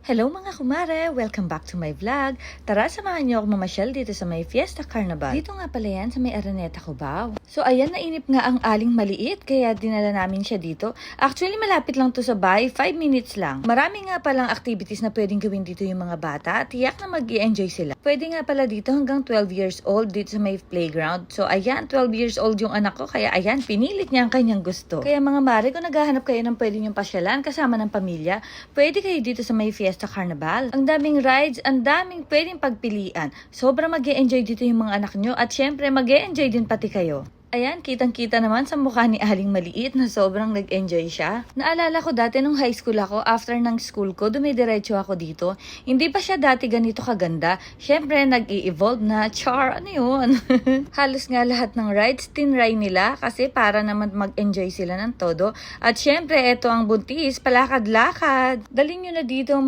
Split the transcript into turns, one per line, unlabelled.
Hello mga kumare! Welcome back to my vlog. Tara, samahan niyo ako mamasyal dito sa may Fiesta Carnival. Dito nga pala yan sa may Araneta, Cubao. So ayan, nainip nga ang aling maliit kaya dinala namin siya dito. Actually, malapit lang to sa bahay, 5 minutes lang. Marami nga palang activities na pwedeng gawin dito yung mga bata at tiyak na mag-i-enjoy sila. Pwede nga pala dito hanggang 12 years old dito sa may playground. So ayan, 12 years old yung anak ko kaya ayan, pinilit niya ang kanyang gusto. Kaya mga mare, kung naghahanap kayo ng pwede niyong pasyalan kasama ng pamilya, pwede kayo dito sa may Fiesta Carnival. Ang daming rides, ang daming pwedeng pagpilian. Sobra mag-e-enjoy dito yung mga anak nyo at syempre mag-e-enjoy din pati kayo. Ayan, kitang-kita naman sa mukha ni Aling Maliit na sobrang nag-enjoy siya. Naalala ko dati nung high school ako, after ng school ko, dumidiretso ako dito. Hindi pa siya dati ganito kaganda. Syempre, nag-i-evolve na. Char, ano yun? Halos nga lahat ng rides, tinry nila kasi para naman mag-enjoy sila ng todo. At syempre, eto ang buntis, palakad-lakad. Dalhin nyo na dito ang